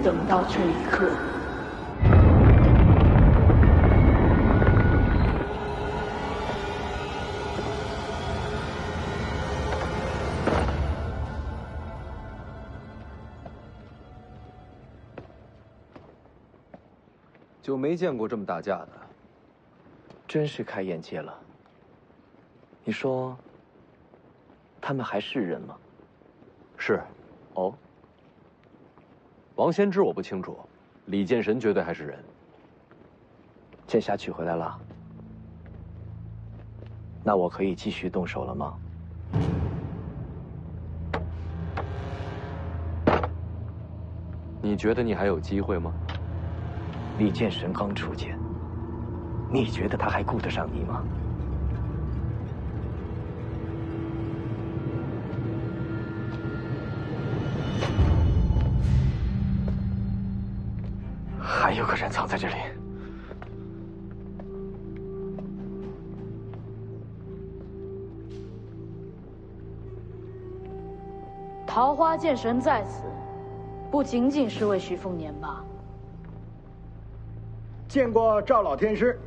等到这一刻。就没见过这么打架的，真是开眼界了。你说，他们还是人吗？是。哦。王先知我不清楚，李剑神绝对还是人。剑侠取回来了，那我可以继续动手了吗？你觉得你还有机会吗？李剑神刚出剑，你觉得他还顾得上你吗？还有个人藏在这里。桃花剑神在此，不仅仅是为徐凤年吧？见过赵老天师。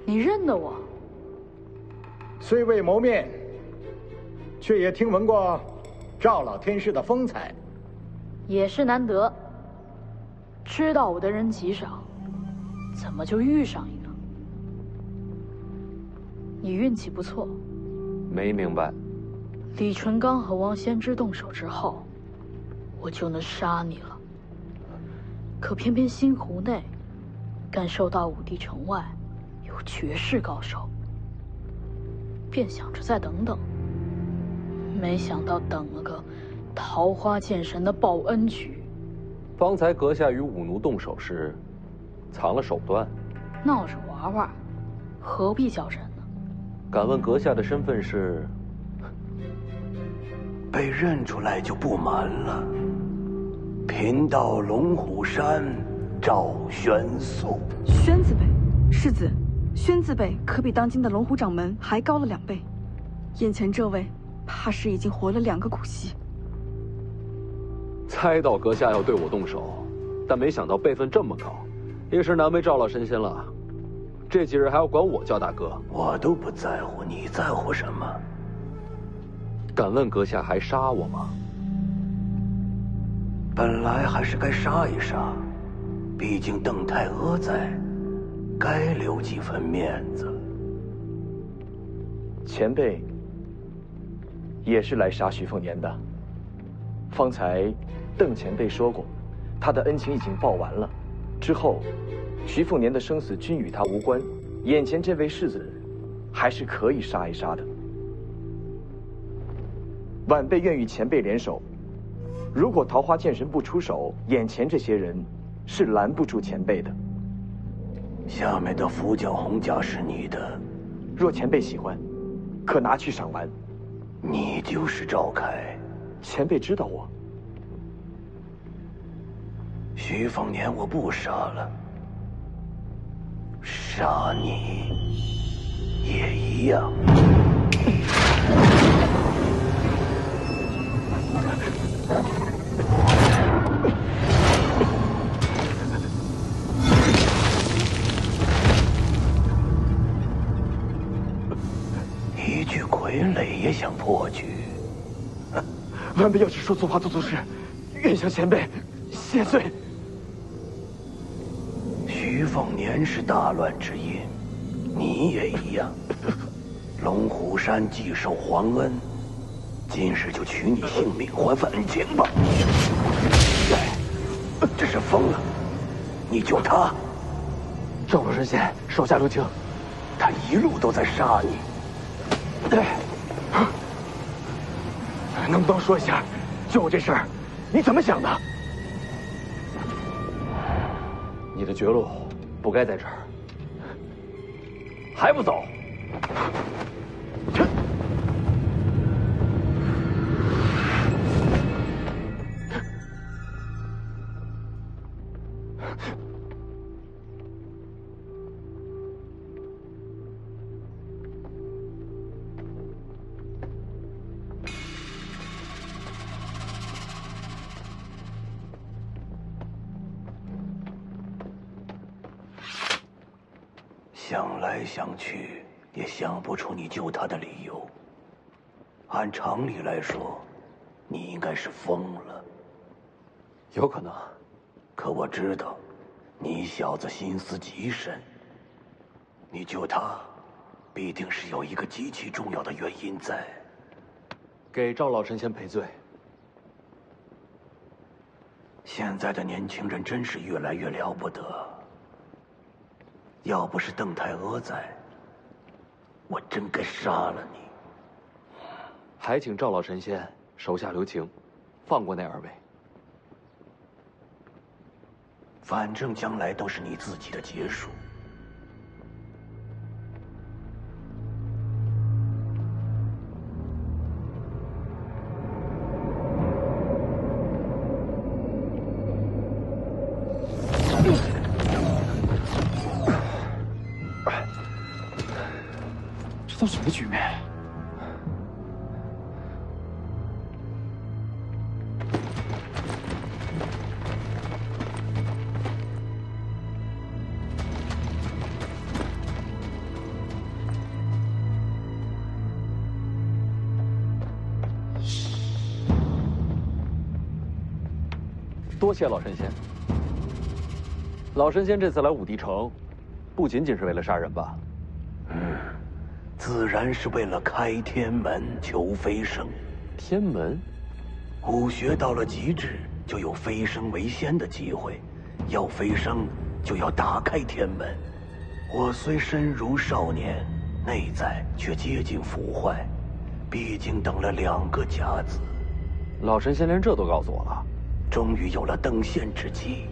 你认得我？虽未谋面，却也听闻过赵老天师的风采。也是难得。知道我的人极少，怎么就遇上一个？你运气不错。没明白。李淳刚和王先知动手之后，我就能杀你了。可偏偏新湖内，感受到武帝城外有绝世高手，便想着再等等。没想到等了个桃花剑神的报恩局。方才阁下与武奴动手时，藏了手段，闹着玩玩，何必较真呢？敢问阁下的身份是？被认出来就不瞒了。贫道龙虎山赵玄素。宣字辈，世子，宣字辈可比当今的龙虎掌门还高了2倍。眼前这位，怕是已经活了2个古稀。猜到阁下要对我动手，但没想到辈分这么高，也是难为赵老神仙了。这几日还要管我叫大哥，我都不在乎，你在乎什么？敢问阁下还杀我吗？本来还是该杀一杀，毕竟邓太阿在，该留几分面子。前辈也是来杀徐凤年的。方才邓前辈说过，他的恩情已经报完了，之后徐凤年的生死均与他无关。眼前这位世子，还是可以杀一杀的。晚辈愿与前辈联手。如果桃花剑神不出手，眼前这些人是拦不住前辈的。下面的拂角红甲是你的，若前辈喜欢，可拿去赏玩。你就是赵凯。前辈知道我。徐凤年我不杀了，杀你也一样。一具傀儡也想破局？晚辈要是说错话做错事，愿向前辈谢罪。徐凤年是大乱之因，你也一样。龙虎山既受皇恩，今日就取你性命还份恩情吧。这是疯了！你救他，赵老神仙手下留情，他一路都在杀你。能不能说一下，救我这事儿，你怎么想的？你的绝路不该在这儿，还不走？想来想去，也想不出你救他的理由。按常理来说，你应该是疯了。有可能。可我知道，你小子心思极深。你救他，必定是有一个极其重要的原因在。给赵老神仙赔罪。现在的年轻人真是越来越了不得。要不是邓太阿在，我真该杀了你。还请赵老神仙手下留情，放过那2位。反正将来都是你自己的结束。这都什么局面？多谢老神仙。老神仙这次来武帝城，不仅仅是为了杀人吧？自然是为了开天门求飞升。天门，武学到了极致，就有飞升为仙的机会。要飞升，就要打开天门。我虽身如少年，内在却接近腐坏，毕竟等了2个甲子。老神仙连这都告诉我了。终于有了登仙之机。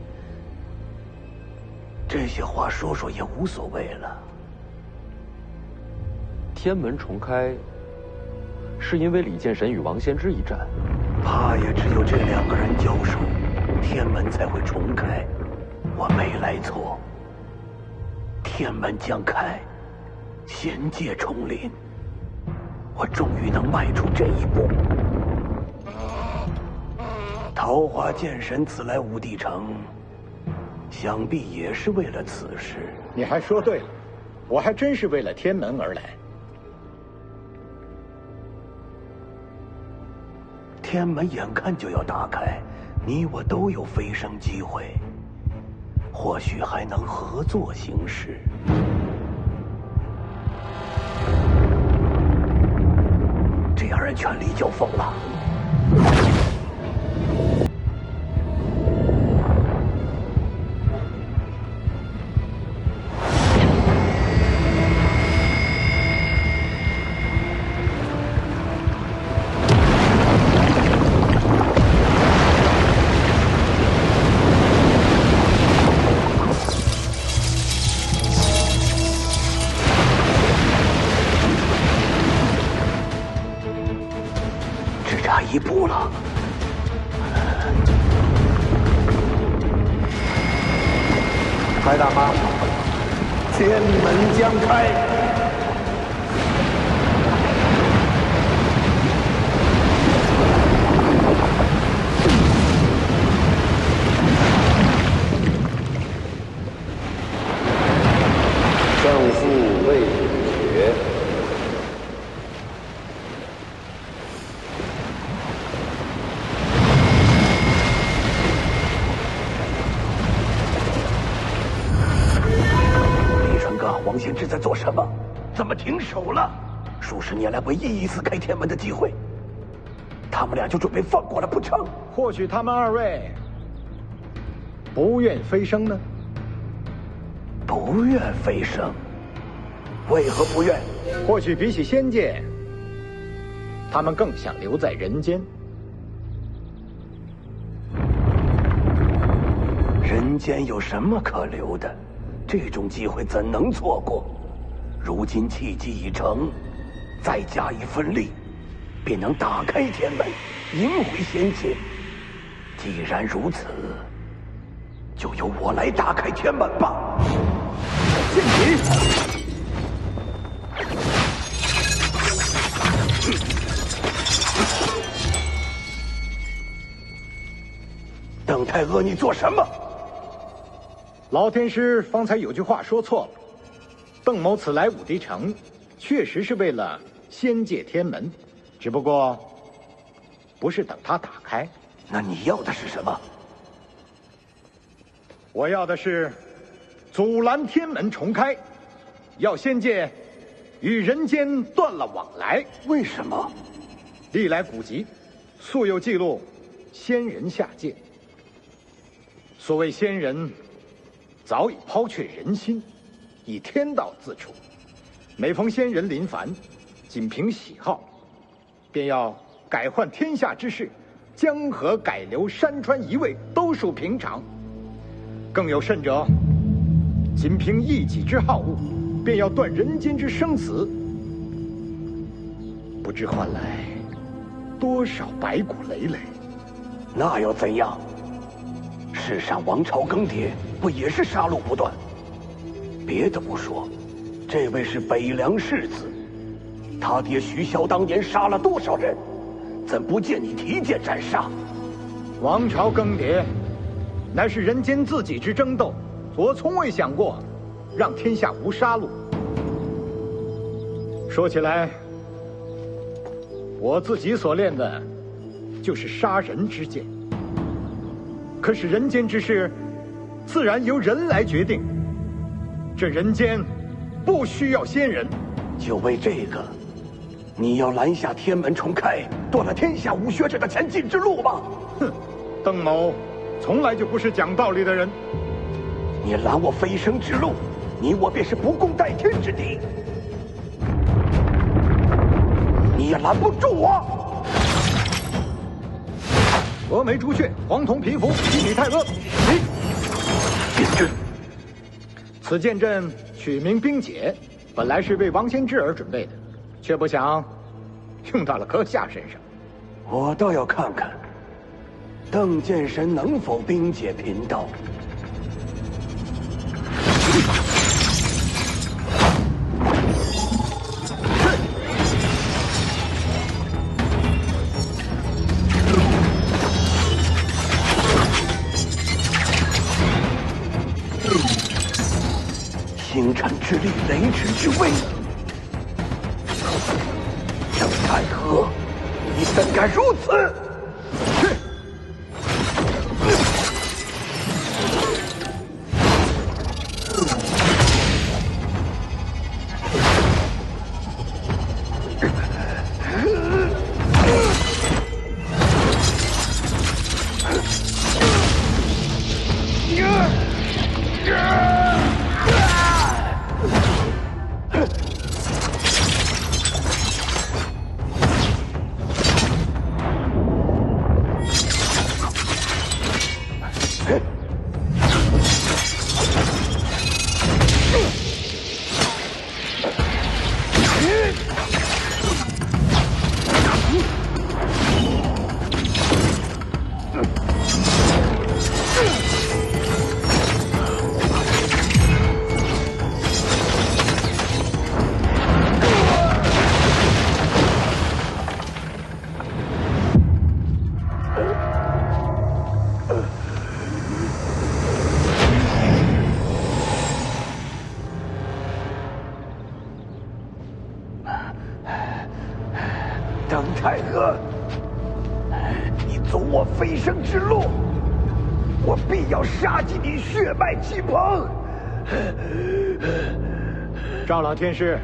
这些话说说也无所谓了。天门重开，是因为李剑神与王仙之一战，怕也只有这2个人交手，天门才会重开。我没来错，天门将开，仙界重临，我终于能迈出这一步。桃花剑神此来武帝城，想必也是为了此事。你还说对了，我还真是为了天门而来。天门眼看就要打开，你我都有飞升机会，或许还能合作行事。这2人全力交锋了。一步了。白大妈，天门将开。胜负未决。王仙芝在做什么？怎么停手了？数十年来唯一一次开天门的机会，他们俩就准备放过了不成？或许他们2位不愿飞升呢？不愿飞升？为何不愿？或许比起仙界，他们更想留在人间。人间有什么可留的？这种机会怎能错过？如今契机已成，再加一份力，便能打开天门，迎回仙界。既然如此，就由我来打开天门吧。剑戟！邓太阿，你做什么？老天师方才有句话说错了，邓某此来武帝城，确实是为了仙界天门，只不过不是等他打开。那你要的是什么？我要的是阻拦天门重开，要仙界与人间断了往来。为什么？历来古籍素有记录，仙人下界。所谓仙人，早已抛却人心，以天道自处。每逢仙人临凡，仅凭喜好，便要改换天下之事，江河改流、山川移位都属平常。更有甚者，仅凭一己之好恶，便要断人间之生死，不知换来多少白骨累累。那又怎样？世上王朝更迭，不也是杀戮不断？别的不说，这位是北凉世子，他爹徐骁当年杀了多少人，怎不见你提剑斩杀？王朝更迭，乃是人间自己之争斗，我从未想过让天下无杀戮。说起来，我自己所练的就是杀人之剑。可是人间之事，自然由人来决定。这人间不需要仙人。就为这个，你要拦下天门重开，断了天下武学者的前进之路吗？哼，邓某从来就不是讲道理的人。你拦我飞升之路，你我便是不共戴天之敌。你也拦不住我。峨眉朱雀，黄铜皮肤，一米泰勒。剑阵，此剑阵取名冰解，本来是为王仙芝而准备的，却不想用到了阁下身上。我倒要看看，邓剑神能否冰解贫道。星辰之力，雷池之威。邓太和，你怎敢如此？是。邓太和，你走我飞升之路，我必要杀尽你血脉气蓬。赵老天师，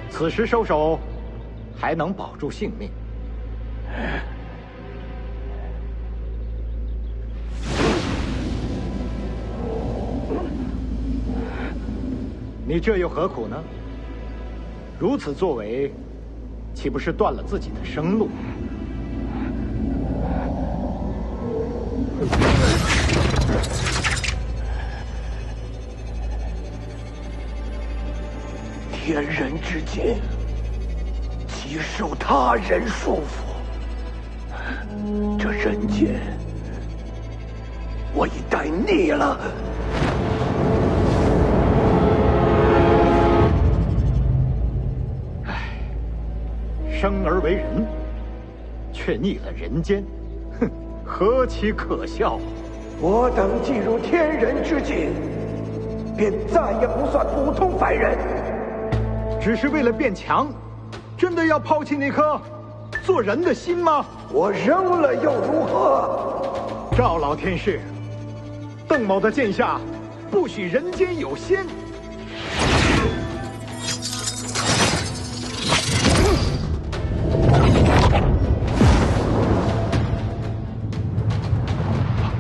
此时收手，还能保住性命。你这又何苦呢？如此作为，岂不是断了自己的生路？天人之间，岂受他人束缚？这人间，我已待腻了。生而为人，却逆了人间，哼，何其可笑！我等进入天人之境，便再也不算普通凡人。只是为了变强，真的要抛弃那颗做人的心吗？我扔了又如何？赵老天师，邓某的剑下不许人间有仙。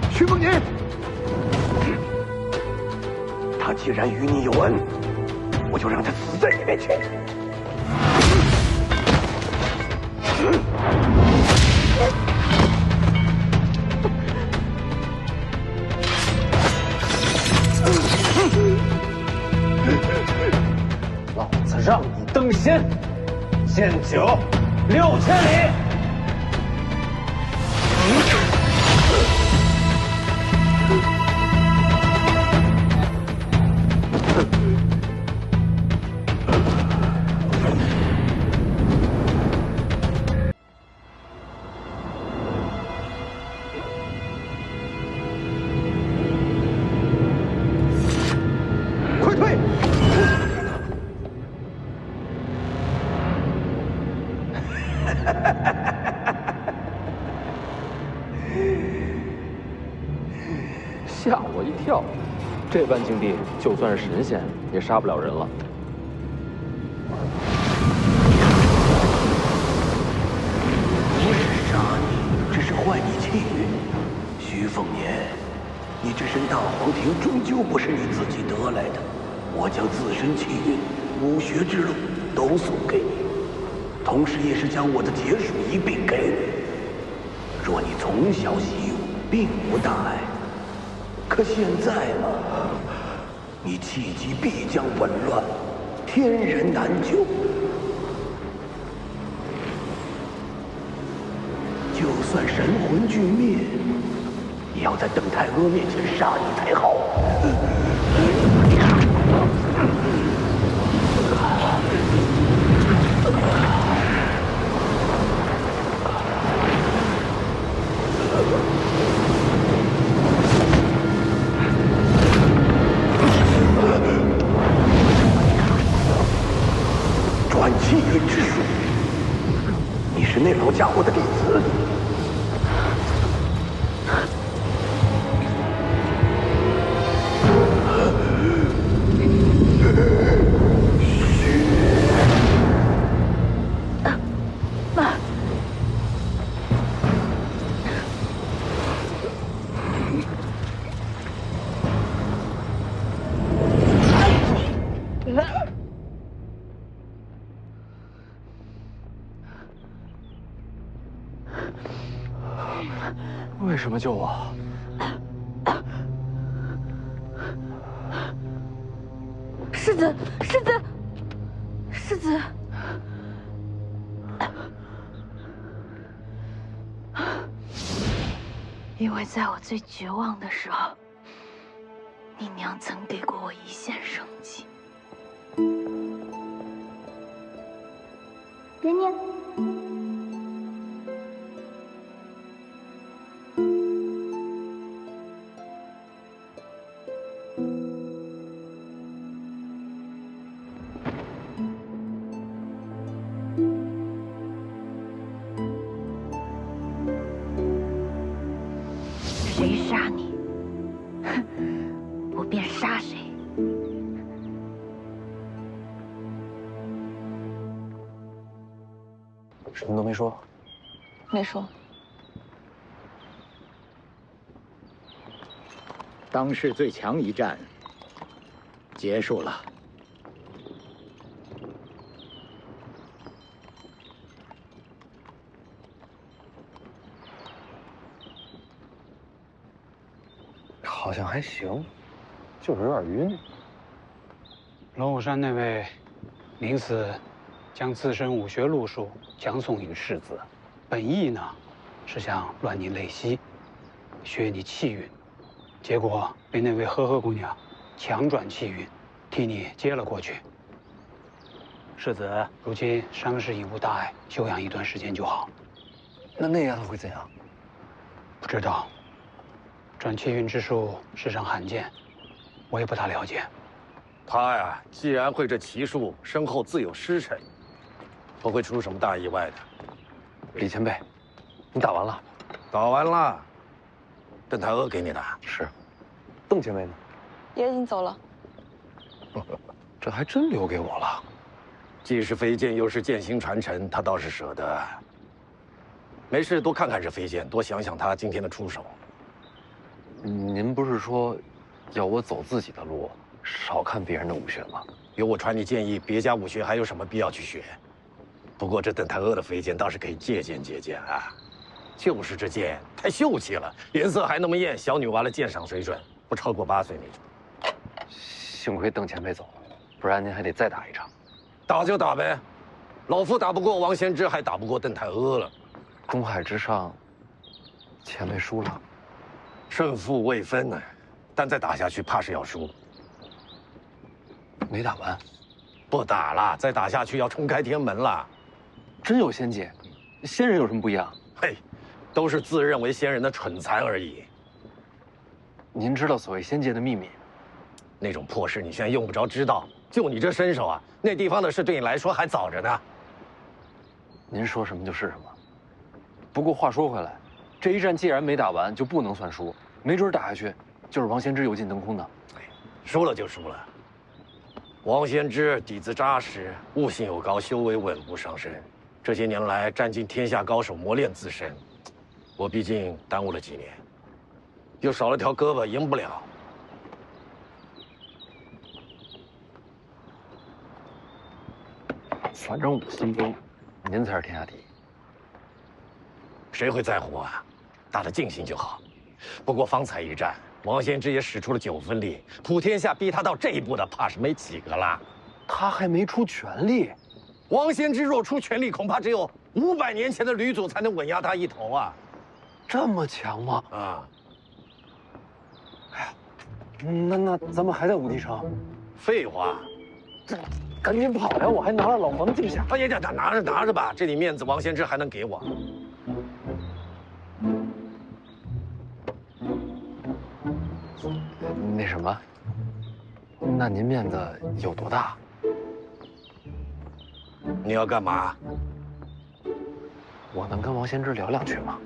徐凤年，他既然与你有恩，我就让他死在你面前。老子让你登仙，剑酒6000里。快退！吓我一跳，这般境地，就算是神仙也杀不了人了。不是杀你，只是坏你气运。徐凤年，你这身大黄庭终究不是你自己得来的，我将自身气运、武学之路都送给你，同时也是将我的劫数一并给你。若你从小习武，并无大碍。可现在嘛，你气机必将紊乱，天人难救。就算神魂俱灭，也要在邓太阿面前杀你才好。转气运之术，你是那老家伙的弟子？为什么救我？世子，世子，世子！因为在我最绝望的时候，你娘曾给过我一线生机。娘娘。谁杀你，我便杀谁。什么都没说。没说。当世最强一战结束了。好像还行，就是有点晕。龙虎山那位临死将自身武学路数强送于世子，本意呢是想乱你内息，削你气运，结果被那位呵呵姑娘强转气运，替你接了过去。世子如今伤势已无大碍，休养一段时间就好。那丫头会怎样？不知道。转气运之术世上罕见，我也不大了解。他呀，既然会这奇术，身后自有师承，不会出什么大意外的。李前辈，你打完了？打完了。邓太阿给你的。是。邓前辈呢？也已经走了。这还真留给我了。既是飞剑，又是剑心传承，他倒是舍得。没事，多看看这飞剑，多想想他今天的出手。您不是说要我走自己的路，少看别人的武学吗？有我传你建议，别家武学还有什么必要去学？不过这邓太阿的飞剑倒是可以借鉴借鉴啊。就是这剑太秀气了，颜色还那么艳，小女娃的鉴赏水准不超过8岁那种。幸亏邓前辈走了，不然您还得再打一场。打就打呗，老夫打不过王先知，还打不过邓太阿了。中海之上，前辈输了，胜负未分呢，但再打下去怕是要输。没打完，不打了，再打下去要冲开天门了。真有仙界，仙人有什么不一样？嘿，都是自认为仙人的蠢材而已。您知道所谓仙界的秘密？那种破事你现在用不着知道。就你这身手啊，那地方的事对你来说还早着呢。您说什么就是什么。不过话说回来，这一战既然没打完，就不能算输。没准打下去，就是王先知油尽灯空呢。哎，输了就输了。王先知底子扎实，悟性又高，修为稳步上升。这些年来占尽天下高手磨练自身，我毕竟耽误了几年，又少了条胳膊，赢不了。反正我心中，您才是天下第一。谁会在乎啊？打得尽兴就好。不过方才一战，王先知也使出了9分力，普天下逼他到这一步的，怕是没几个了。他还没出全力。王先知若出全力，恐怕只有500年前的吕祖才能稳压他一头啊！这么强吗？啊！哎呀，那咱们还在武帝城？废话，赶紧跑呀！我还拿了老黄镜匣。哎呀，拿着吧，这点面子王先知还能给我？那什么，那您面子有多大？你要干嘛？我能跟王先知聊2句吗？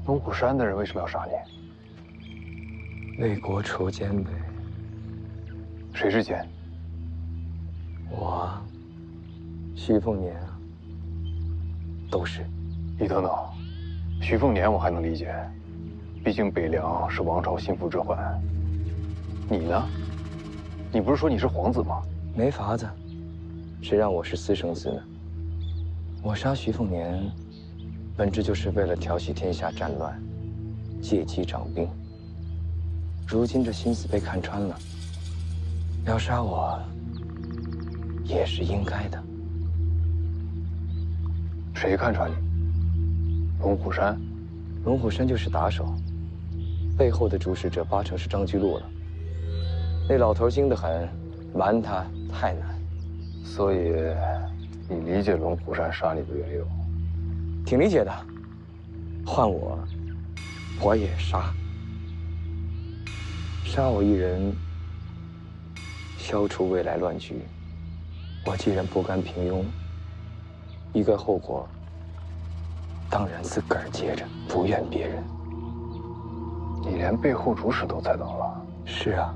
龙虎山的人为什么要杀你？为国除奸呗。谁是奸？我，徐凤年啊，都是。你等等，徐凤年我还能理解，毕竟北凉是王朝心腹之患。你呢？你不是说你是皇子吗？没法子，谁让我是私生子呢？我杀徐凤年，本质就是为了挑起天下战乱，借机长兵。如今这心思被看穿了，要杀我也是应该的。谁看穿你？龙虎山？龙虎山就是打手，背后的主使者8成是张居禄了。那老头精得很，瞒他太难。所以，你理解龙虎山杀你的缘由？挺理解的。换我，我也杀。杀我一人，消除未来乱局。我既然不甘平庸，一个后果，当然自个儿接着，不怨别人。你连背后主使都猜到了？是啊。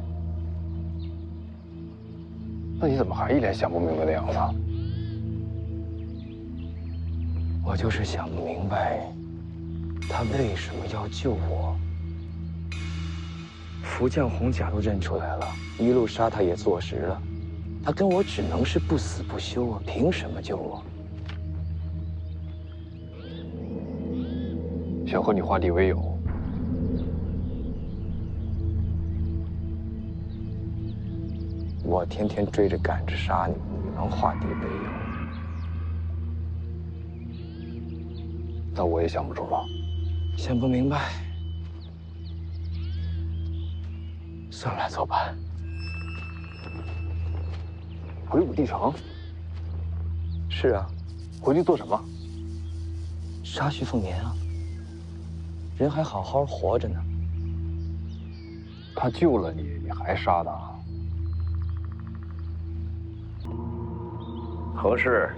那你怎么还一脸想不明白的样子？我就是想不明白，他为什么要救我。福将红甲都认出来了，一路杀他也坐实了，他跟我只能是不死不休啊！凭什么救我？想和你画地为友。我天天追着赶着杀你，你能画地为友？那我也想不出了。想不明白，算了，走吧。回武帝城？是啊，回去做什么？杀徐凤年啊，人还好好活着呢。他救了你，你还杀他？何事？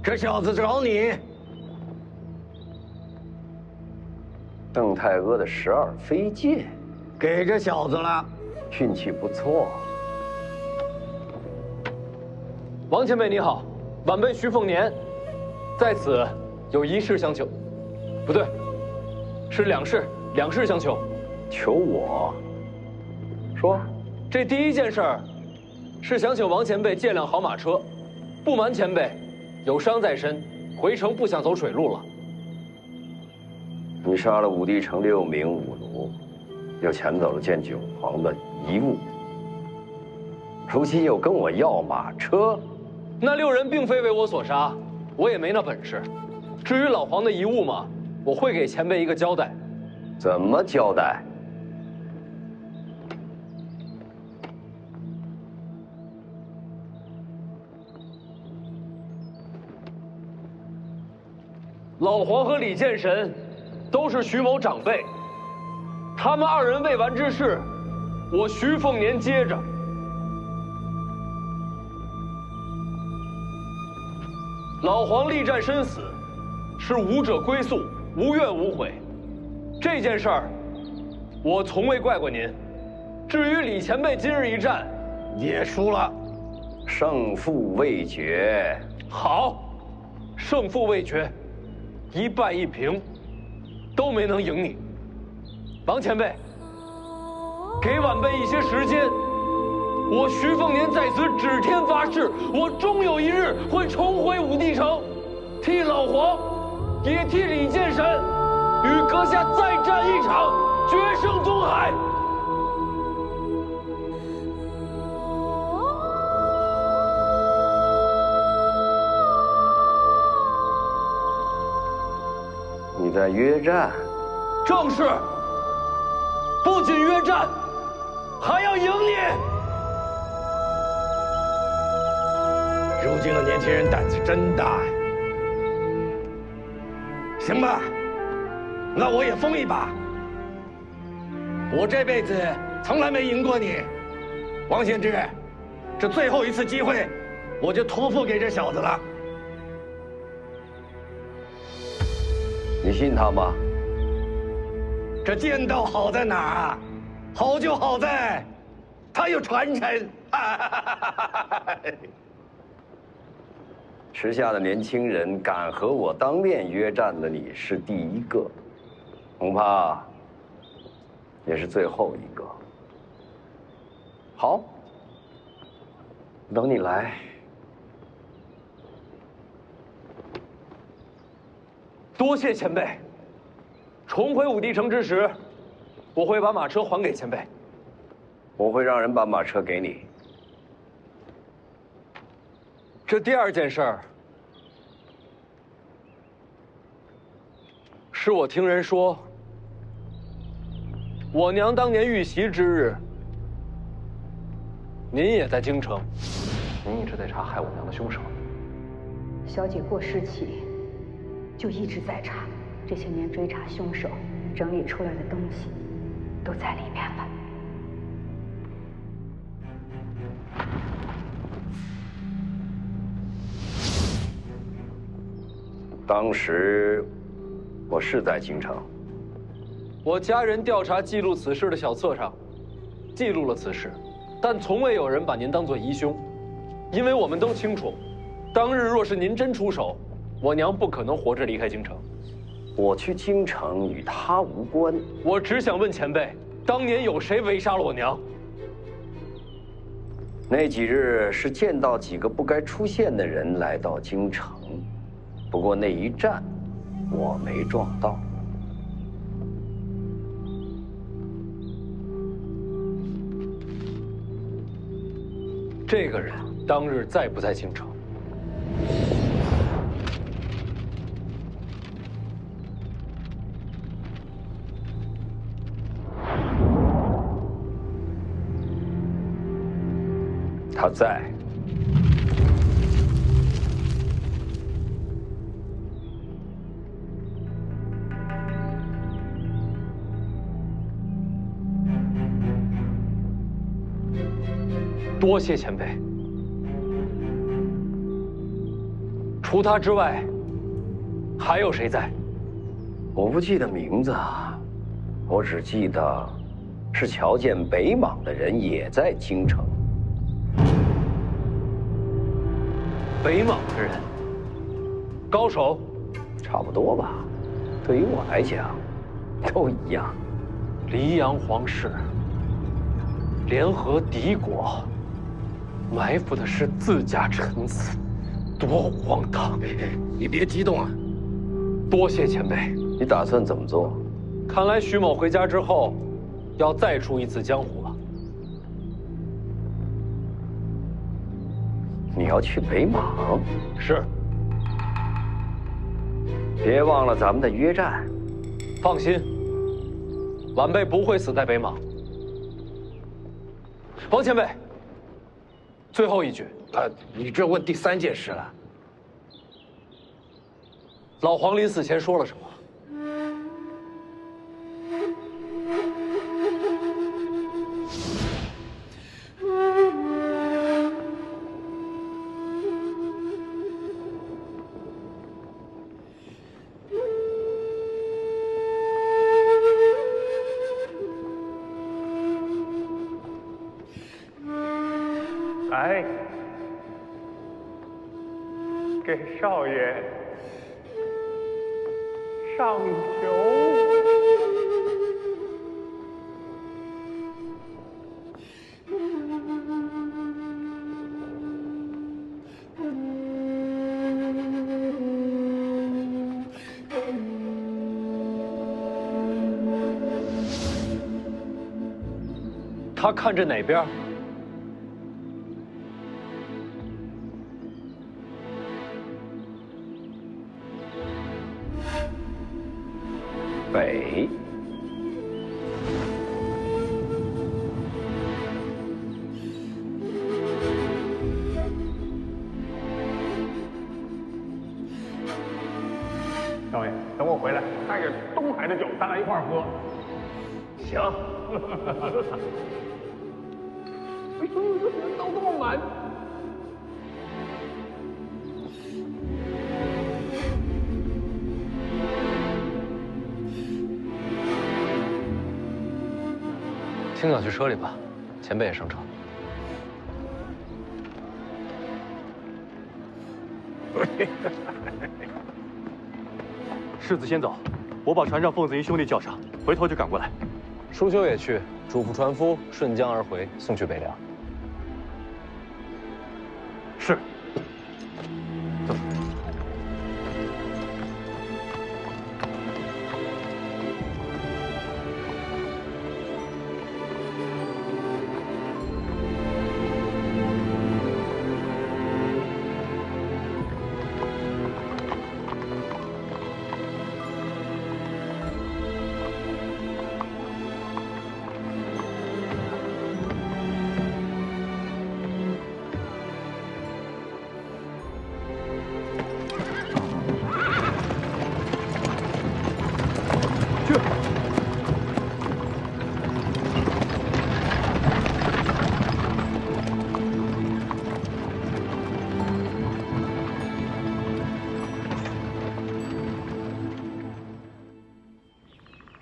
这小子找你。邓太阿的12飞剑，给这小子了，运气不错。王前辈你好，晚辈徐凤年，在此有一事相求。不对，是两事相求。求我？说。这第一件事儿，是想请王前辈借辆好马车。不瞒前辈，有伤在身，回城不想走水路了。你杀了武帝城6名武奴，又抢走了见九皇的遗物，如今又跟我要马车。那6人并非为我所杀，我也没那本事。至于老黄的遗物嘛，我会给前辈一个交代。怎么交代？老黄和李剑神都是徐某长辈，他们2人未完之事，我徐凤年接着。老黄力战身死，是武者归宿，无怨无悔。这件事儿，我从未怪过您。至于李前辈今日一战，也输了，胜负未决。好，胜负未决，1败1平，都没能赢你。王前辈，给晚辈一些时间。我徐凤年在此指天发誓，我终有一日会重回武帝城，替老黄，也替李剑神，与阁下再战一场，决胜东海。你在约战？正是。不仅约战，还要赢你。如今的年轻人胆子真大呀！行吧，那我也疯一把。我这辈子从来没赢过你，王献之，这最后一次机会，我就托付给这小子了。你信他吗？这剑道好在哪儿啊？好就好在，它有传承。时下的年轻人敢和我当面约战的，你是第一个，恐怕也是最后一个。好，等你来。多谢前辈。重回武帝城之时，我会把马车还给前辈。我会让人把马车给你。这第2件事儿，是我听人说，我娘当年遇袭之日，您也在京城。您一直在查害我娘的凶手。小姐过世起，就一直在查。这些年追查凶手，整理出来的东西，都在里面了。当时我是在京城，我家人调查记录此事的小册上，记录了此事，但从未有人把您当作疑凶，因为我们都清楚，当日若是您真出手，我娘不可能活着离开京城。我去京城与他无关。我只想问前辈，当年有谁围杀了我娘？那几日是见到几个不该出现的人来到京城，不过那一战，我没撞到。这个人当日在不在京城？他在。多谢前辈。除他之外，还有谁在？我不记得名字啊，我只记得是瞧见北莽的人也在京城。北莽的人，高手，差不多吧。对于我来讲，都一样。黎阳皇室联合敌国，埋伏的是自家臣子，多荒唐！你别激动啊。多谢前辈。你打算怎么做？看来徐某回家之后，要再出一次江湖了。你要去北莽？是。别忘了咱们的约战。放心，晚辈不会死在北莽。王前辈，最后一句。你这问第3件事了。老黄临死前说了什么？来，给少爷上酒。他看着哪边？北。少爷，等我回来，带着东海的酒，咱俩一块儿喝。行。哎呦，人都这么满。清早去车里吧，前辈也上车。世子先走，我把船上凤子营兄弟叫上，回头就赶过来。舒修也去，嘱咐船夫顺江而回，送去北凉。是。走。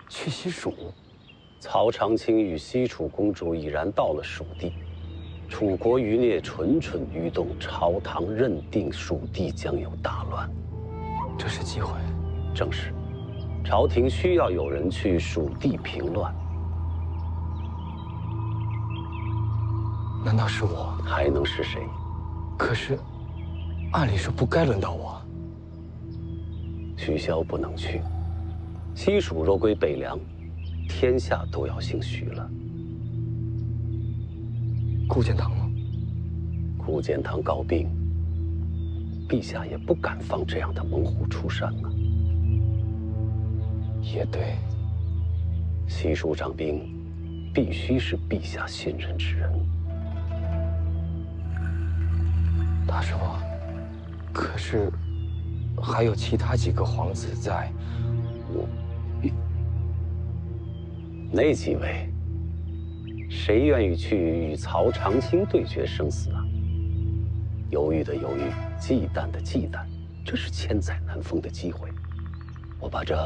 去西蜀，曹长卿与西楚公主已然到了蜀地，楚国余孽蠢蠢欲动，朝堂认定蜀地将有大乱。这是机会。正是，朝廷需要有人去蜀地平乱。难道是我？还能是谁？可是，按理说不该轮到我。许萧不能去。西蜀若归北凉，天下都要姓许了。顾建堂呢？顾建堂告病，陛下也不敢放这样的猛虎出山啊。也对，西蜀掌兵必须是陛下信任之人。大师傅，可是还有其他几个皇子在，那几位，谁愿意去与曹长青对决生死啊？犹豫的犹豫，忌惮的忌惮，这是千载难逢的机会。我把这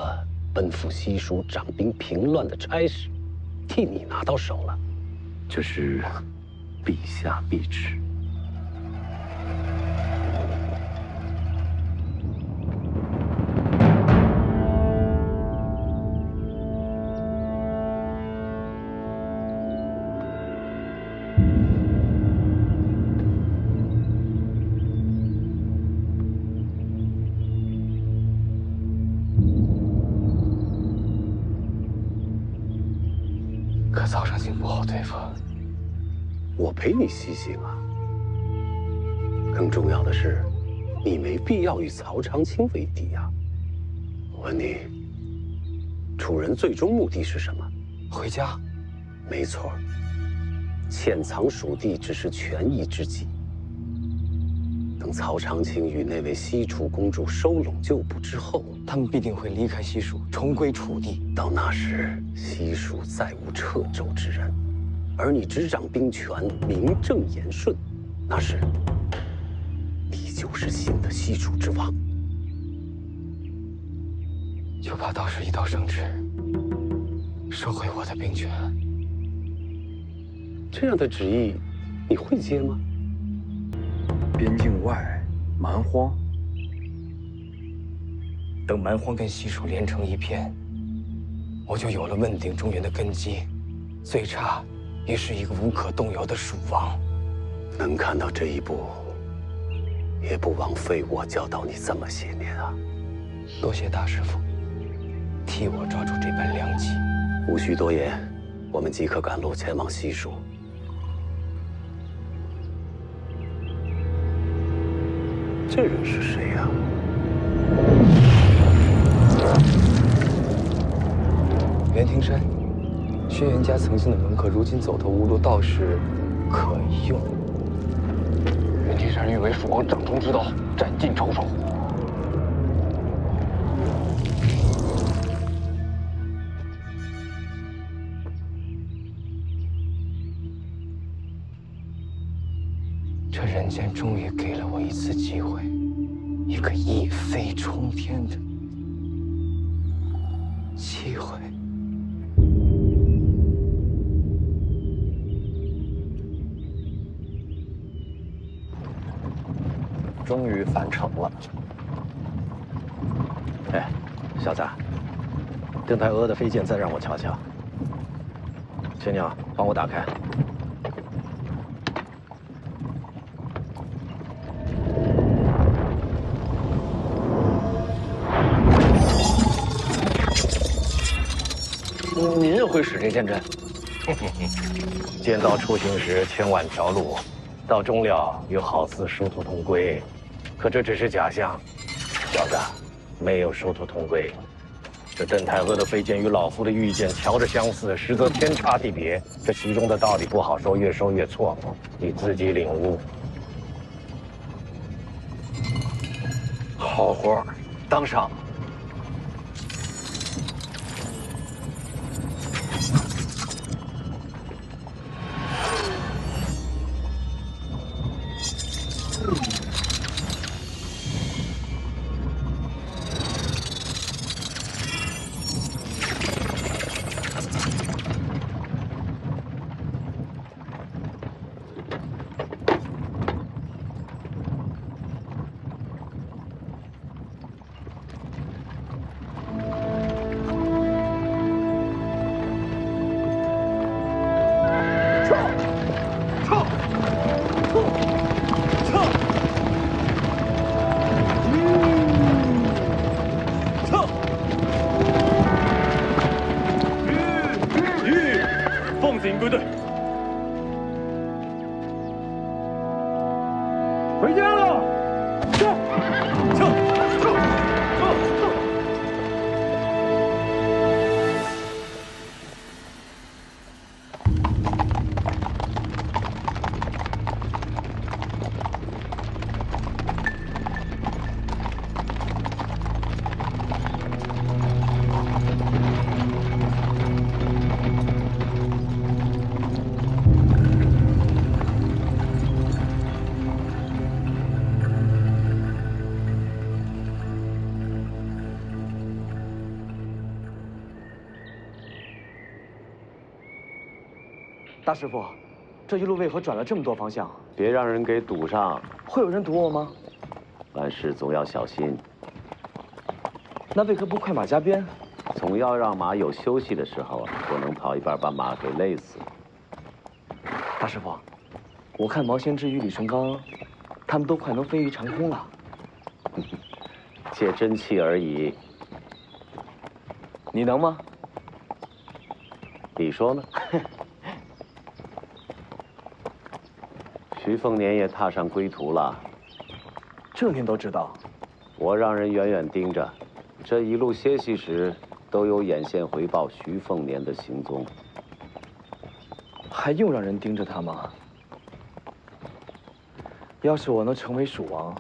奔赴西蜀掌兵平乱的差事，替你拿到手了，这是陛下必知。可曹长青不好对付，我陪你西行啊。更重要的是，你没必要与曹长青为敌呀。我问你，楚人最终目的是什么？回家。没错，潜藏蜀地只是权宜之计。等曹长青与那位西楚公主收拢旧部之后，他们必定会离开西蜀，重归楚地。到那时，西蜀再无掣肘之人，而你执掌兵权，名正言顺，那时你就是新的西楚之王。就怕到时一道圣旨，收回我的兵权。这样的旨意，你会接吗？边境外，蛮荒。等蛮荒跟西蜀连成一片，我就有了问鼎中原的根基，最差也是一个无可动摇的蜀王。能看到这一步，也不枉费我教导你这么些年啊！多谢大师傅，替我抓住这般良机。无需多言，我们即刻赶路前往西蜀。这人是谁呀？袁庭山，轩辕家曾经的门客，如今走投无路，倒是可用。袁庭山欲为蜀王掌中之刀，斩尽仇手。这人间终于给了我一次机会，一个一飞冲天的机会。终于返程了。哎，小子，邓太阿的飞剑再让我瞧瞧。青鸟，帮我打开。您也会使这剑阵？剑道出行时千万条路，到终了又好似殊途同归。可这只是假象，小子，没有殊途同归。这邓太阿的飞剑与老夫的御剑瞧着相似，实则天差地别。这其中的道理不好说，越说越错，你自己领悟。好活，当上。归队，回家了！撤！大师傅，这一路为何转了这么多方向？别让人给堵上。会有人堵我吗？办事总要小心。那为何不快马加鞭？总要让马有休息的时候啊，不能跑一半把马给累死。大师傅，我看毛先知与李成刚，他们都快能飞于长空了。借真气而已。你能吗？你说呢？徐凤年也踏上归途了。这您都知道？我让人远远盯着，这一路歇息时都有眼线回报徐凤年的行踪。还用让人盯着他吗？要是我能成为蜀王，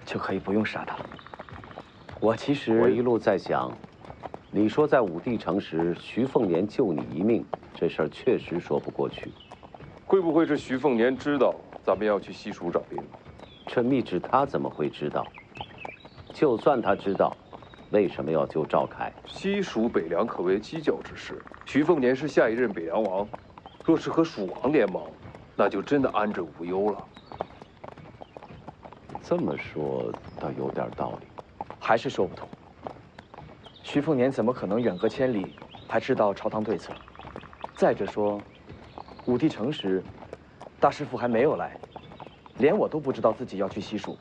就可以不用杀他了。我一路在想，你说在武帝城时，徐凤年救你一命，这事儿确实说不过去。会不会是徐凤年知道咱们要去西蜀找兵？这密旨他怎么会知道？就算他知道，为什么要救赵凯？西蜀北凉可谓犄角之势，徐凤年是下一任北凉王，若是和蜀王联盟，那就真的安枕无忧了。这么说倒有点道理，还是说不通。徐凤年怎么可能远隔千里还知道朝堂对策？再者说，武帝城时，大师傅还没有来，连我都不知道自己要去西蜀。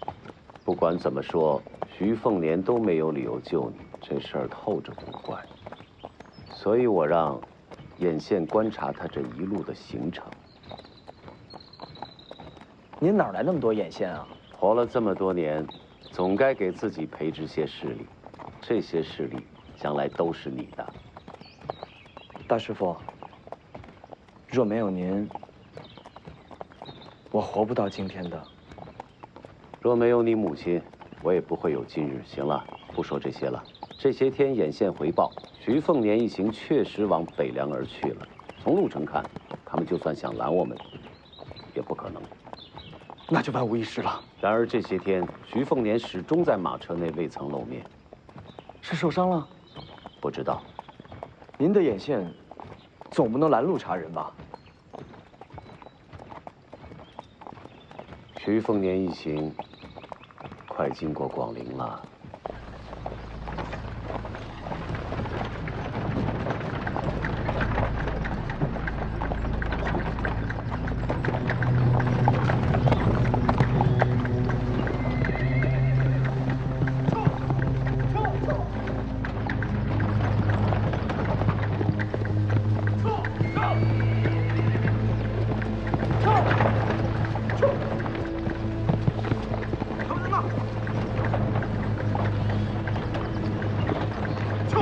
不管怎么说，徐凤年都没有理由救你，这事儿透着古怪。所以我让眼线观察他这一路的行程。您哪来那么多眼线啊？活了这么多年，总该给自己培植些势力，这些势力将来都是你的。大师傅，若没有您，我活不到今天的。若没有你母亲，我也不会有今日。行了，不说这些了。这些天眼线回报，徐凤年一行确实往北凉而去了。从路程看，他们就算想拦我们，也不可能。那就万无一失了。然而这些天，徐凤年始终在马车内未曾露面。是受伤了？不知道。您的眼线总不能拦路查人吧？徐凤年一行快经过广陵了。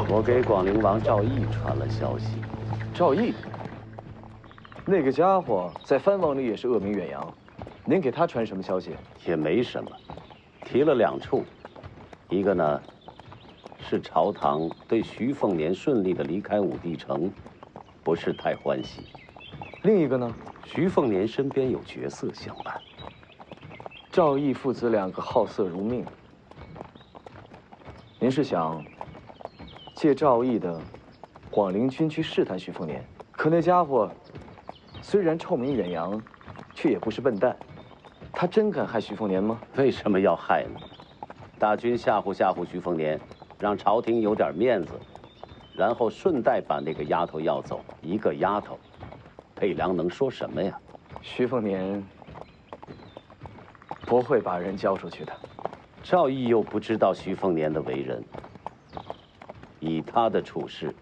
我给广陵王赵毅传了消息。赵毅，那个家伙在藩王里也是恶名远扬，您给他传什么消息？也没什么，提了2处，一个呢是朝堂对徐凤年顺利的离开武帝城不是太欢喜，另一个呢，徐凤年身边有绝色相伴。赵毅父子2个好色如命，您是想借赵毅的广陵军区试探徐凤年？可那家伙虽然臭名远扬，却也不是笨蛋。他真敢害徐凤年吗？为什么要害呢？大军吓唬吓唬徐凤年，让朝廷有点面子，然后顺带把那个丫头要走。一个丫头，北凉能说什么呀？徐凤年不会把人交出去的。赵毅又不知道徐凤年的为人，以他的处事，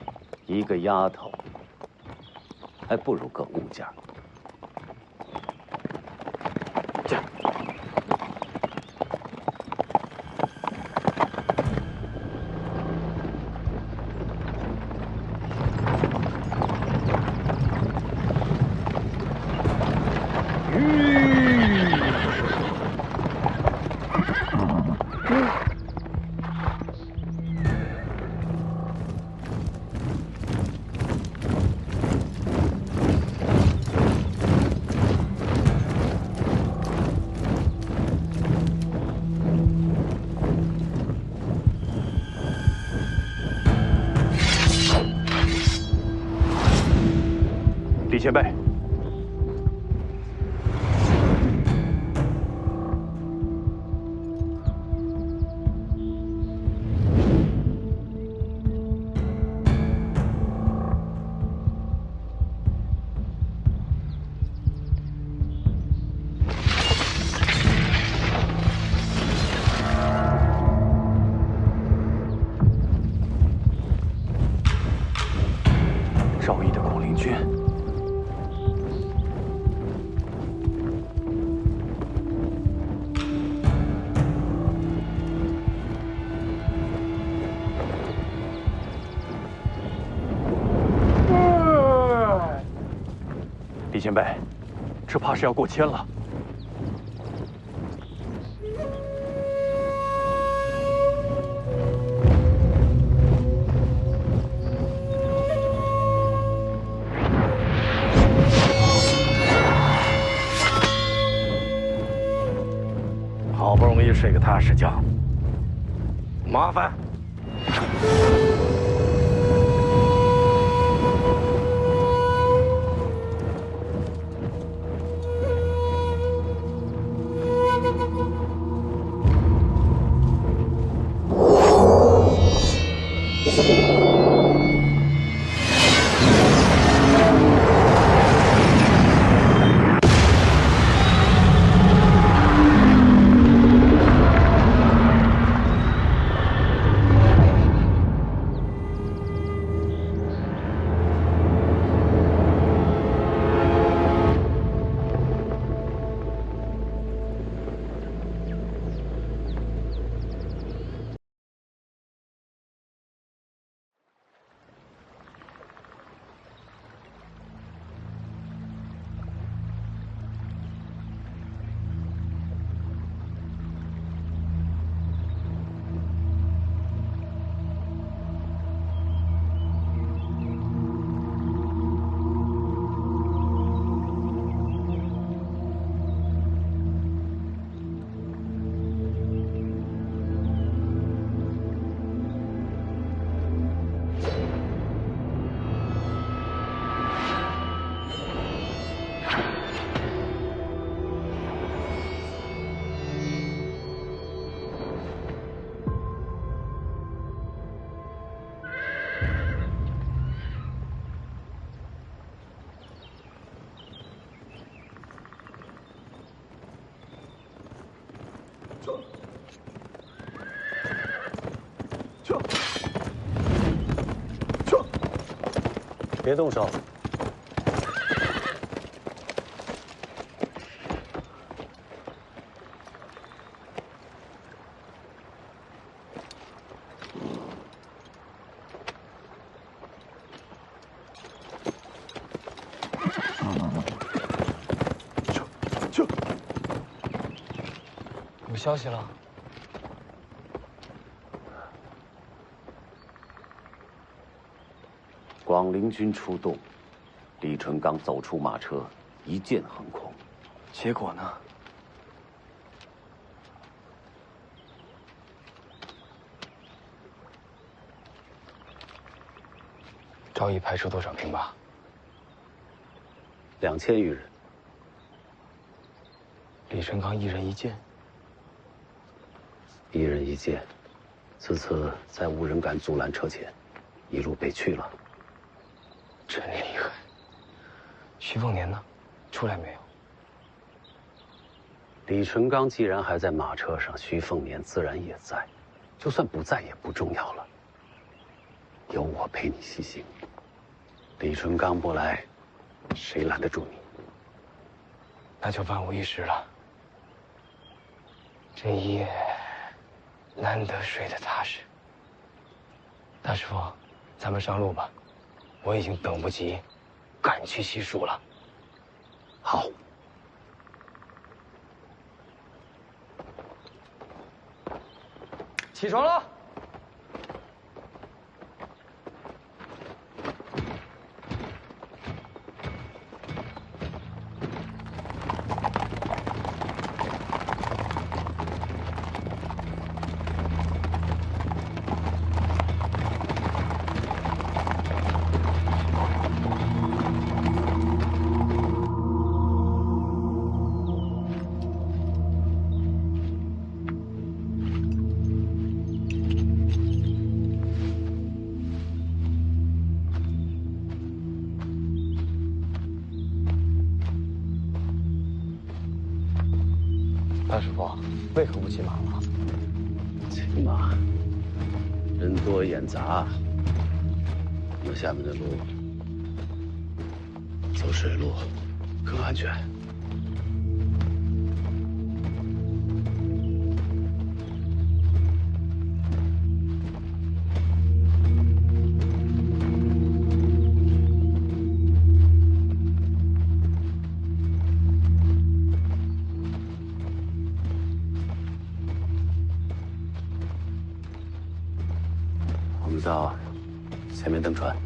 一个丫头还不如个物件。前辈。赵毅的广陵军。李前辈，这怕是要过千了。好不容易睡个踏实觉，麻烦。别动手！有消息了。广陵军出动，李淳刚走出马车，一剑横空。结果呢？赵毅派出多少兵马？2000余人。李淳刚一人一剑。一人一剑，此次再无人敢阻拦车前，一路被去了。真厉害！徐凤年呢？出来没有？李淳刚既然还在马车上，徐凤年自然也在，就算不在也不重要了。有我陪你西行。李淳刚不来，谁拦得住你？那就万无一失了。这一夜难得睡得踏实。大师傅，咱们上路吧。我已经等不及，赶去西蜀了。好。起床了。大师傅，为何不骑马了？骑马，人多眼杂，有下面的路，走水路更安全。到前面登船，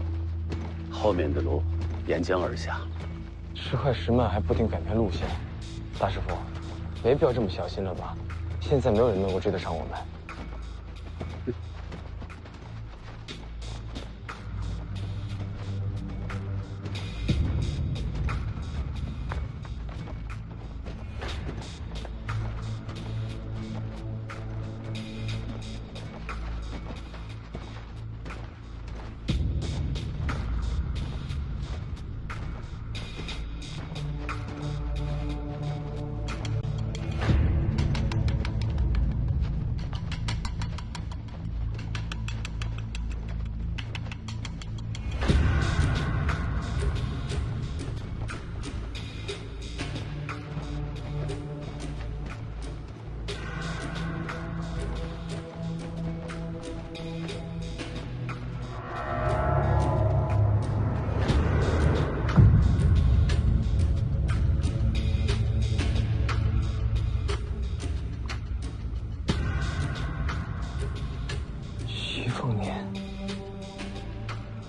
后面的路沿江而下。石块石慢还不停改变路线，大师傅，没必要这么小心了吧？现在没有人能够追得上我们。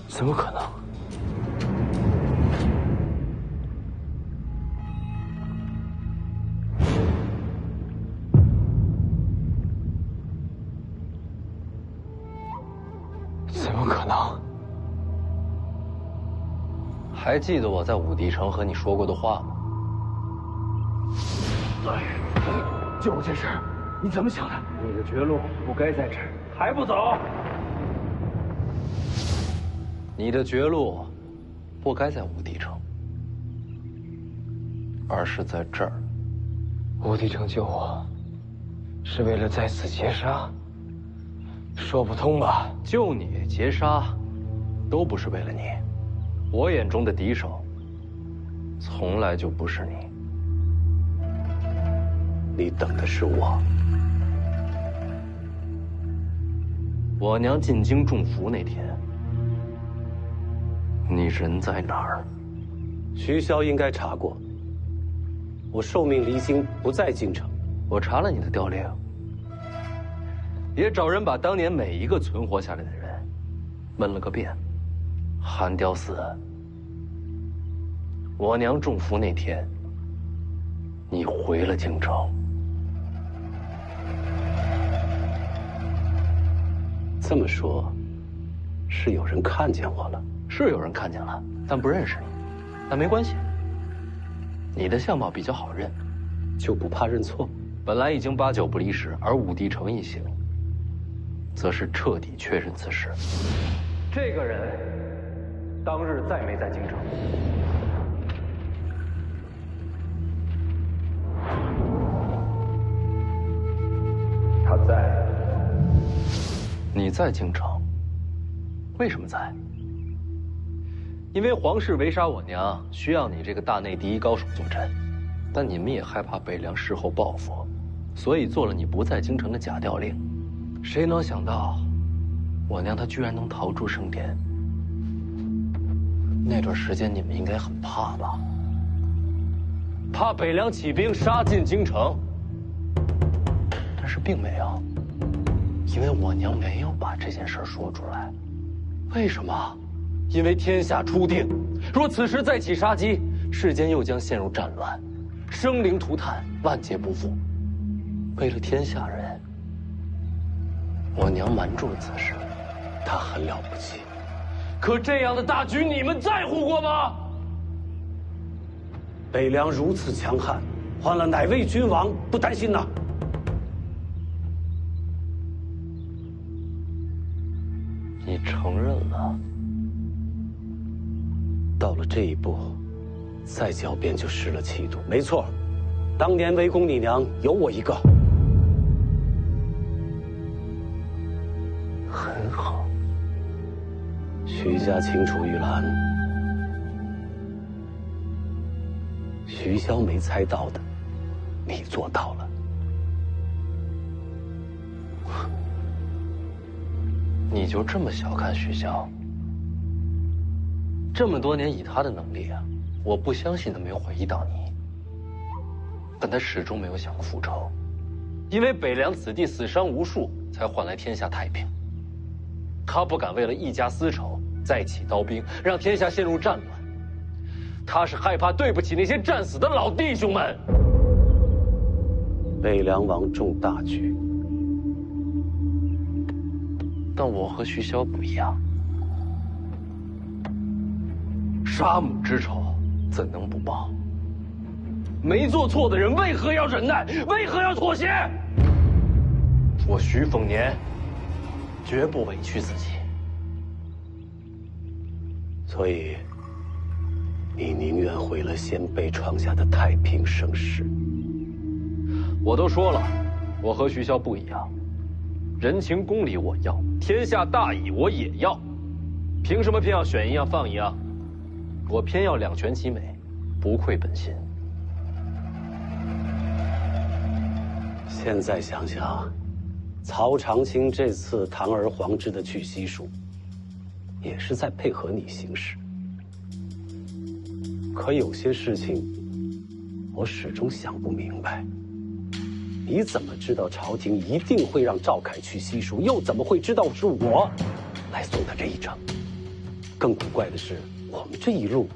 怎么可能？怎么可能？还记得我在武帝城和你说过的话吗？就这事，你怎么想的？你的绝路不该在这儿，还不走？你的绝路不该在武帝城，而是在这儿。武帝城救我，是为了在此劫杀？说不通吧？救你、劫杀，都不是为了你。我眼中的敌手，从来就不是你。你等的是我。我娘进京中伏那天，你人在哪儿？徐骁应该查过。我受命离京，不在京城。我查了你的调令，也找人把当年每一个存活下来的人问了个遍。韩雕死，我娘中伏那天，你回了京城。这么说，是有人看见我了？是有人看见了，但不认识你。但没关系，你的相貌比较好认，就不怕认错？本来已经8、9不离十，而武帝城一行，则是彻底确认此事。这个人当日再没在京城。他在。你在京城，为什么在？因为皇室围杀我娘，需要你这个大内第一高手坐镇，但你们也害怕北凉事后报复，所以做了你不在京城的假调令。谁能想到，我娘她居然能逃出升天？那段时间你们应该很怕吧？怕北凉起兵杀进京城，但是并没有。因为我娘没有把这件事说出来，为什么？因为天下初定，若此时再起杀机，世间又将陷入战乱，生灵涂炭，万劫不复。为了天下人，我娘瞒住了此事，她很了不起。可这样的大局，你们在乎过吗？北凉如此强悍，换了哪位君王不担心呢？你承认了，到了这一步，再狡辩就失了气度。没错，当年围攻你娘，有我一个。很好，徐家清楚玉兰，徐骁没猜到的，你做到了。你就这么小看徐骁？这么多年以他的能力啊，我不相信他没有怀疑到你。但他始终没有想过复仇，因为北凉子弟死伤无数，才换来天下太平。他不敢为了一家私仇再起刀兵，让天下陷入战乱。他是害怕对不起那些战死的老弟兄们。北凉王重大局。但我和徐骁不一样，杀母之仇怎能不报？没做错的人为何要忍耐？为何要妥协？我徐凤年绝不委屈自己。所以，你宁愿毁了先辈创下的太平盛世？我都说了，我和徐骁不一样。人情公理我要，天下大义我也要，凭什么偏要选一样放一样？我偏要两全其美，不愧本心。现在想想，曹长青这次堂而皇之的去西蜀，也是在配合你行事。可有些事情，我始终想不明白。你怎么知道朝廷一定会让赵凯去西蜀？又怎么会知道是我来送他这一程？更古怪的是，我们这一路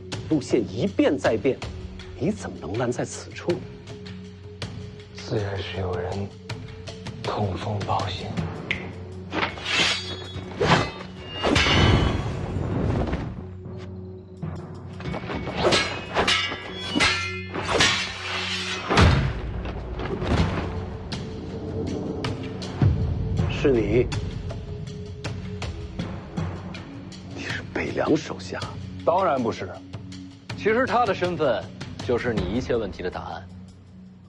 线一变再变，你怎么能拦在此处？自然是有人通风报信。是你？你是北凉手下？当然不是。其实他的身份就是你一切问题的答案。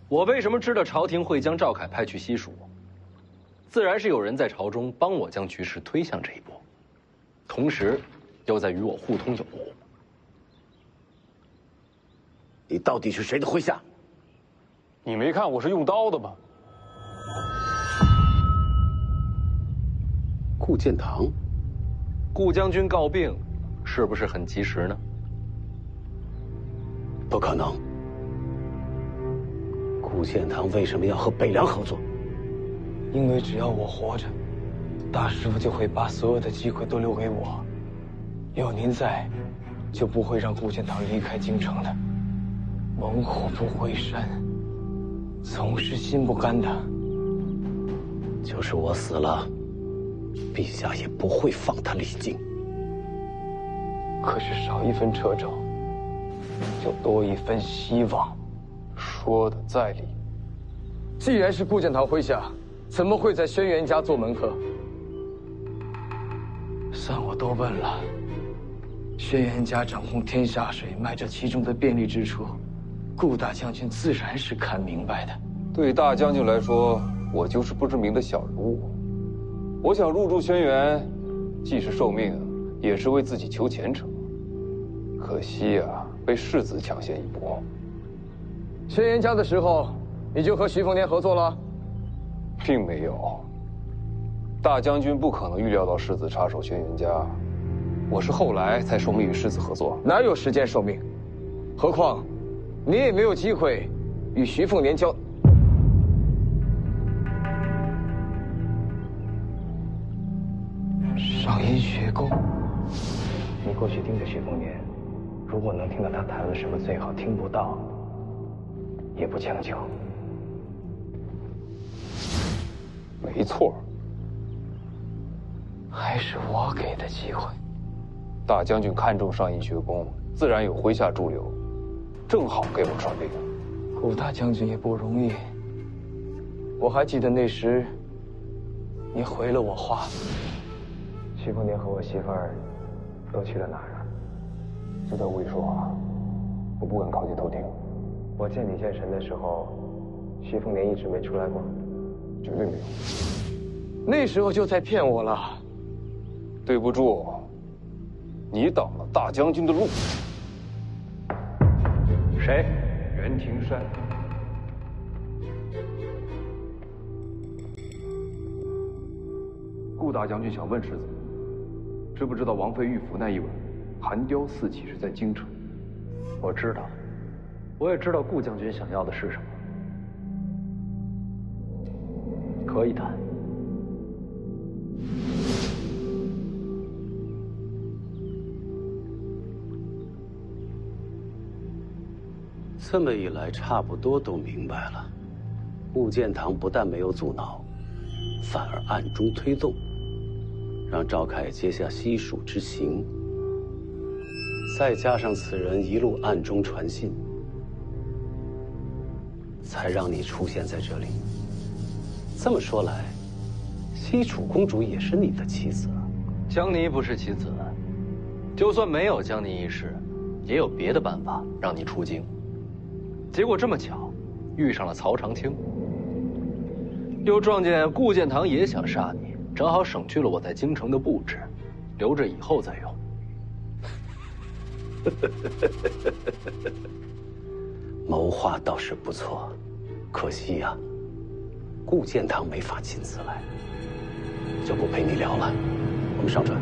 我为什么知道朝廷会将赵凯派去西蜀？自然是有人在朝中帮我将局势推向这一步，同时又在与我互通有无。你到底是谁的麾下？你没看我是用刀的吗？顾建堂，顾将军告病，是不是很及时呢？不可能。顾建堂为什么要和北凉合作？因为只要我活着，大师傅就会把所有的机会都留给我。有您在，就不会让顾建堂离开京城的。猛虎不回山，总是心不甘的。就是我死了，陛下也不会放他离京。可是少一分掣肘，就多一分希望。说的在理。既然是顾建堂麾下，怎么会在轩辕家做门客？算我多问了。轩辕家掌控天下水脉，这其中的便利之处，顾大将军自然是看明白的。对大将军来说，我就是不知名的小人物。我想入驻轩辕，既是受命，也是为自己求前程。可惜啊，被世子抢先一步。轩辕家的时候，你就和徐凤年合作了？并没有。大将军不可能预料到世子插手轩辕家，我是后来才受命与世子合作。哪有时间受命？何况，你也没有机会与徐凤年交。上阴学宫，你过去盯着徐凤年，如果能听到他谈论什么最好，听不到也不强求。没错，还是我给的机会。大将军看重上阴学宫，自然有麾下驻留，正好给我传令。顾大将军也不容易。我还记得那时，你回了我话。徐凤年和我媳妇儿都去了哪儿啊？就在屋里说话，我不敢靠近偷听。我见你见神的时候，徐凤年一直没出来过，绝对没有。那时候就在骗我了。对不住，你挡了大将军的路。谁？袁庭山。顾大将军想问世子，知不知道王妃遇伏那一晚，寒雕四起是在京城？我知道，我也知道顾将军想要的是什么，可以谈。这么一来，差不多都明白了。顾建堂不但没有阻挠，反而暗中推动，让赵凯接下西蜀之行。再加上此人一路暗中传信，才让你出现在这里。这么说来，西楚公主也是你的妻子了。江离不是妻子，就算没有江离一事，也有别的办法让你出京。结果这么巧，遇上了曹长青，又撞见顾建堂也想杀你，正好省去了我在京城的布置，留着以后再用。谋划倒是不错，可惜呀，顾建堂没法亲自来，就不陪你聊了。我们上船。